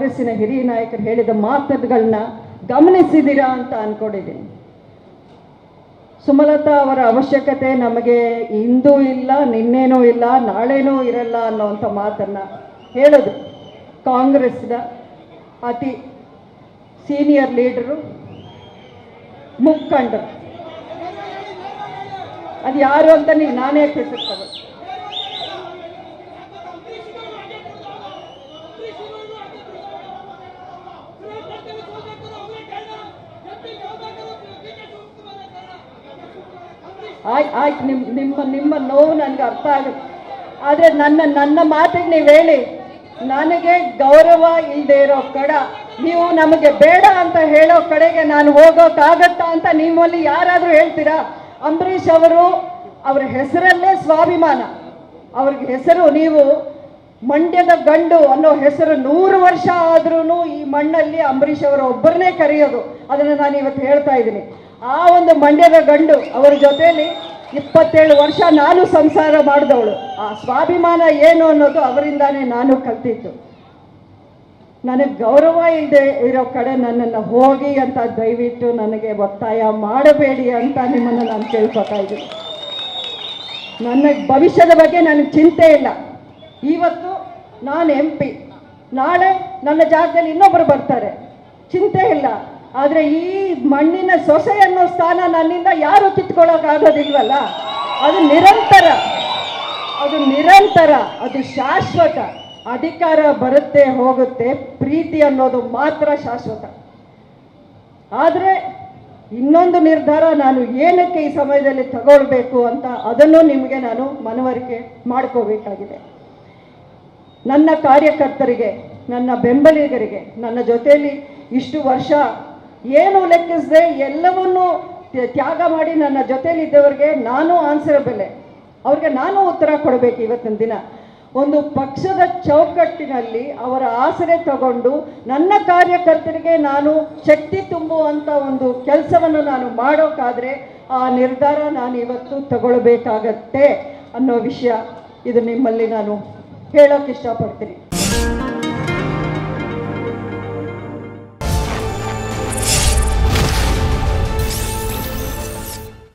ಕಾಂಗ್ರೆಸ್ಸಿನ ಹಿರಿಯ ನಾಯಕರು ಹೇಳಿದ ಮಾತುಗಳನ್ನ ಗಮನಿಸಿದ್ದೀರಾ ಅಂತ ಅಂದ್ಕೊಂಡಿದ್ದೀನಿ. ಸುಮಲತಾ ಅವರ ಅವಶ್ಯಕತೆ ನಮಗೆ ಇಂದೂ ಇಲ್ಲ, ನಿನ್ನೆನೂ ಇಲ್ಲ, ನಾಳೆನೂ ಇರಲ್ಲ ಅನ್ನೋವಂಥ ಮಾತನ್ನು ಹೇಳೋದು ಕಾಂಗ್ರೆಸ್ನ ಅತಿ ಸೀನಿಯರ್ ಲೀಡರು, ಮುಖಂಡರು. ಅದು ಯಾರು ಅಂತ ನಾನೇ ಹೆಸರು ತಗೋ. ಆಯ್ತು, ನಿಮ್ಮ ನೋವು ನನಗೆ ಅರ್ಥ ಆಗುತ್ತೆ. ಆದರೆ ನನ್ನ ಮಾತಿಗೆ ನೀವು ಹೇಳಿ, ನನಗೆ ಗೌರವ ಇಲ್ಲದೆ ಇರೋ ಕಡೆ ನೀವು ನಮಗೆ ಬೇಡ ಅಂತ ಹೇಳೋ ಕಡೆಗೆ ನಾನು ಹೋಗೋಕ್ಕಾಗತ್ತಾ ಅಂತ ನಿಮ್ಮಲ್ಲಿ ಯಾರಾದರೂ ಹೇಳ್ತೀರಾ? ಅಂಬರೀಷ್ ಅವರು ಅವರ ಹೆಸರಲ್ಲೇ ಸ್ವಾಭಿಮಾನ. ಅವ್ರಿಗೆ ಹೆಸರು, ನೀವು ಮಂಡ್ಯದ ಗಂಡು ಅನ್ನೋ ಹೆಸರು 100 ವರ್ಷ ಆದ್ರೂ ಈ ಮಣ್ಣಲ್ಲಿ ಅಂಬರೀಷ್ ಅವರು ಒಬ್ಬರನ್ನೇ ಕರೆಯೋದು. ಅದನ್ನು ನಾನು ಇವತ್ತು ಹೇಳ್ತಾ ಇದ್ದೀನಿ. ಆ ಒಂದು ಮಂಡ್ಯದ ಗಂಡು ಅವರ ಜೊತೆಯಲ್ಲಿ 27 ವರ್ಷ ನಾನು ಸಂಸಾರ ಮಾಡಿದವಳು. ಆ ಸ್ವಾಭಿಮಾನ ಏನು ಅನ್ನೋದು ಅವರಿಂದಾನೇ ನಾನು ಕಲ್ತಿದ್ದು. ನನಗೆ ಗೌರವ ಇಲ್ಲದೆ ಇರೋ ಕಡೆ ನನ್ನನ್ನು ಹೋಗಿ ಅಂತ ದಯವಿಟ್ಟು ನನಗೆ ಒತ್ತಾಯ ಮಾಡಬೇಡಿ ಅಂತ ನಿಮ್ಮನ್ನು ನಾನು ಕೇಳ್ಕೊತಾ ಇದ್ದೀನಿ. ನನ್ನ ಭವಿಷ್ಯದ ಬಗ್ಗೆ ನನಗೆ ಚಿಂತೆ ಇಲ್ಲ. ಇವತ್ತು ನಾನು MP, ನಾಳೆ ನನ್ನ ಜಾಗದಲ್ಲಿ ಇನ್ನೊಬ್ಬರು ಬರ್ತಾರೆ, ಚಿಂತೆ ಇಲ್ಲ. ಆದರೆ ಈ ಮಣ್ಣಿನ ಸೊಸೆ ಅನ್ನೋ ಸ್ಥಾನ ನನ್ನಿಂದ ಯಾರು ಕಿತ್ಕೊಳ್ಳೋಕ್ಕಾಗೋದಿಲ್ವಲ್ಲ. ಅದು ನಿರಂತರ, ಅದು ಶಾಶ್ವತ. ಅಧಿಕಾರ ಬರುತ್ತೆ ಹೋಗುತ್ತೆ, ಪ್ರೀತಿ ಅನ್ನೋದು ಮಾತ್ರ ಶಾಶ್ವತ. ಆದರೆ ಇನ್ನೊಂದು ನಿರ್ಧಾರ ನಾನು ಏನಕ್ಕೆ ಈ ಸಮಯದಲ್ಲಿ ತಗೊಳ್ಬೇಕು ಅಂತ ಅದನ್ನು ನಿಮಗೆ ನಾನು ಮನವರಿಕೆ ಮಾಡ್ಕೋಬೇಕಾಗಿದೆ. ನನ್ನ ಕಾರ್ಯಕರ್ತರಿಗೆ, ನನ್ನ ಬೆಂಬಲಿಗರಿಗೆ, ನನ್ನ ಜೊತೆಯಲ್ಲಿ ಇಷ್ಟು ವರ್ಷ ಏನು ಲೆಕ್ಕಿಸದೆ ಎಲ್ಲವನ್ನೂ ತ್ಯಾಗ ಮಾಡಿ ನನ್ನ ಜೊತೆಯಲ್ಲಿದ್ದವರಿಗೆ ನಾನು ಆನ್ಸರಬಲ್, ಅವ್ರಿಗೆ ನಾನು ಉತ್ತರ ಕೊಡಬೇಕು. ಇವತ್ತಿನ ದಿನ ಒಂದು ಪಕ್ಷದ ಚೌಕಟ್ಟಿನಲ್ಲಿ ಅವರ ಆಸರೆ ತಗೊಂಡು ನನ್ನ ಕಾರ್ಯಕರ್ತರಿಗೆ ನಾನು ಶಕ್ತಿ ತುಂಬುವಂಥ ಒಂದು ಕೆಲಸವನ್ನು ನಾನು ಮಾಡೋಕ್ಕಾದರೆ ಆ ನಿರ್ಧಾರ ನಾನು ಇವತ್ತು ತಗೊಳ್ಬೇಕಾಗತ್ತೆ ಅನ್ನೋ ವಿಷಯ ಇದು ನಿಮ್ಮಲ್ಲಿ ನಾನು ಹೇಳೋಕ್ಕೆ ಇಷ್ಟಪಡ್ತೀನಿ.